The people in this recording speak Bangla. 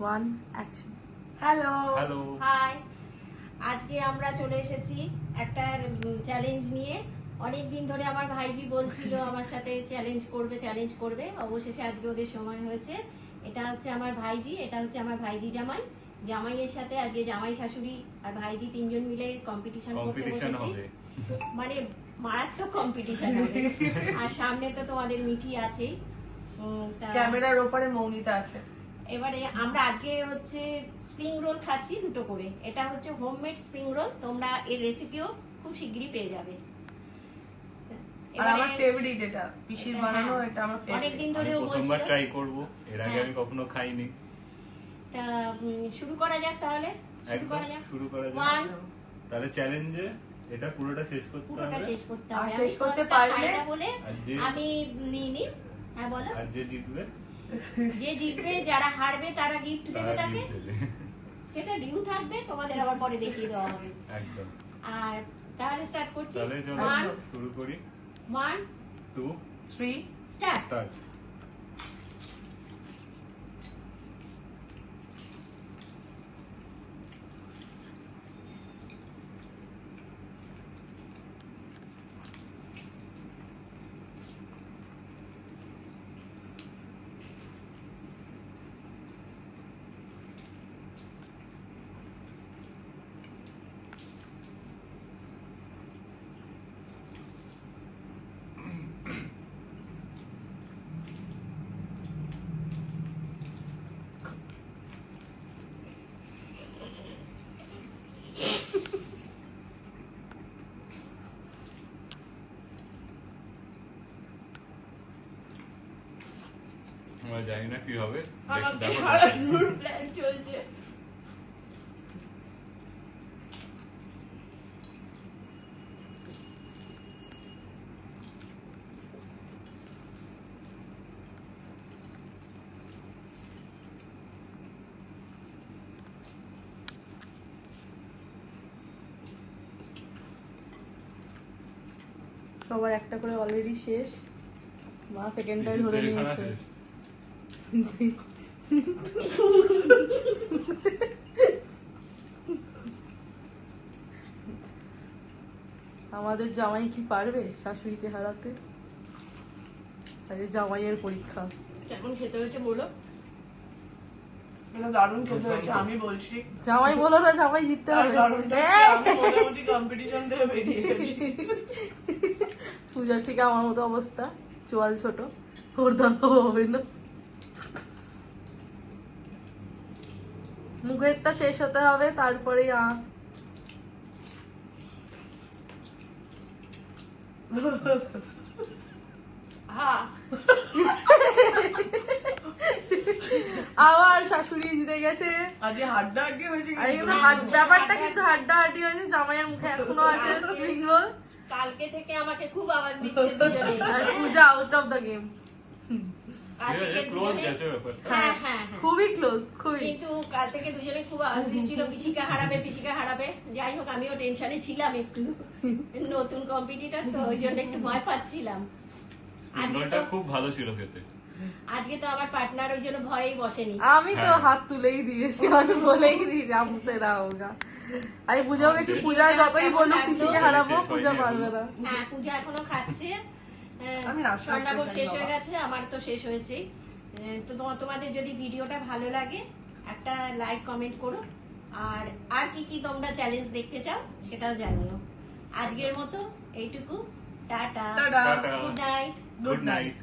One action. Hello hello, hi. আজকে আমরা চলে এসেছি একটা চ্যালেঞ্জ নিয়ে। অনেক দিন ধরে আমার ভাইজি বলছিল আমার সাথে চ্যালেঞ্জ করবে। অবশেষে আজকে ওদের সময় হয়েছে। এটা হচ্ছে আমার ভাইজি, এটা হচ্ছে আমার ভাইজি জামাইয়ের সাথে আজকে জামাই শাশুড়ি আর ভাইজি তিনজন মিলে কম্পিটিশন করতে বসেছি। হবে। মানে মারাত্মক কম্পিটিশন হবে। আর সামনে তো তোমাদের মিঠি আছেই। ক্যামেরার ওপারে মৌমিতা আছে। এবারে আমরা আজকে হচ্ছে স্প্রিং রোল খাচ্ছি দুটো করে। এটা হচ্ছে হোমমেড স্প্রিং রোল, তোমরা এর রেসিপিও খুব শিগগিরই পেয়ে যাবে। আর আমার ফেভারিট এটা, পিসির বানানো, এটা আমার ফেভারিট। অনেকদিন ধরে ও বলছিল প্রথমবার ট্রাই করব, এর আগে আমি কখনো খাইনি। তা শুরু করা যাক তাহলে। শুরু করা যাক। ওয়ান, তাহলে চ্যালেঞ্জে এটা পুরোটা শেষ করতে হবে। শেষ করতে হবে। শেষ করতে আমি পারলে সসটা খাই না বলে আমি নিইনি। হ্যাঁ বলো। আর যে জিতবে, যে জিতবে, যারা হারবে তারা গিফট দেবে তারা তাকে। gift দেবে। সেটা ডিউ থাকবে, তোমাদের আবার পরে দেখিয়ে দেওয়া হবে। একদম। আর তাহলে স্টার্ট করছি। তাহলে চলো ওয়ান, শুরু করি। 1 2 3 স্টার্ট। স্টার্ট। আমরা জানি না কি হবে। দেখো প্ল্যান চলছে। সবার একটা করে অলরেডি শেষ। মা সেকেন্ডটাই ধরে নিয়েছে। আমাদের জামাই কি পারবে শাশুড়িকে হারাতে? আরে জামাইয়ের পরীক্ষা। কেমন খেতে হয়েছে বলো? এটা দারুণ খেতে হয়েছে, আমি বলছি। জামাই বলো না, জামাই জিততে হবে। আমি মোটামুটি কম্পিটিশন থেকে বেরিয়ে গেছি। পূজার থেকে আমার মতো অবস্থা, চোয়াল ছোট, ওর দ্বারা হবে না। মুখেরটা শেষ হতে হবে, তারপরে আবার শাশুড়ি জিতে গেছে। আজকে হাড্ডাহাড্ডি হয়েছে। কিন্তু ব্যাপারটা কিন্তু হাড্ডাহাড্ডি হয়েছে। জামাইয়ের মুখে এখনো আছে স্প্রিং রোল। কালকে থেকে আমাকে খুব আওয়াজ দিচ্ছে দুজনে। আর পূজা আউট অফ দ্য গেম। কাল থেকে ক্লোজ দুজনে, গেছে ব্যাপারটা। হ্যাঁ হ্যাঁ হ্যাঁ। খুবই ক্লোজ, খুবই। কিন্তু কাল থেকে দুজনে খুব আওয়াজ দিচ্ছিল পিসিকা হারাবে। যাই হোক, আমিও টেনশনে ছিলাম একটু। নতুন কম্পিটিটর তো, ওই জন্য একটু ভয় পাচ্ছিলাম। স্প্রিংরোলটা খুব ভালো ছিল খেতে। আজকে তো আমার পার্টনার ওই জন্য ভয়েই বসেনি। আমি তো হাত তুলেই দিয়েছি, আমি বলেই দিয়েছি আমসে না হোগা। আমি পূজাও গেছি, পূজা যতই বলুক পিসিকে হারাবো, পূজা পারবে না। হ্যাঁ, পূজা এখনো খাচ্ছে। আমি রাস্তা স্বর্ণাবর শেষ হয়ে গেছে, আমার তো শেষ হয়েছে। তো তোমাদের যদি ভিডিওটা ভালো লাগে একটা লাইক কমেন্ট করো। আর কি তোমরা চ্যালেঞ্জ দেখতে চাও সেটাও জানিও। আজকের মতো এইটুকু। Tata, tata. Tata. Good night. Good night.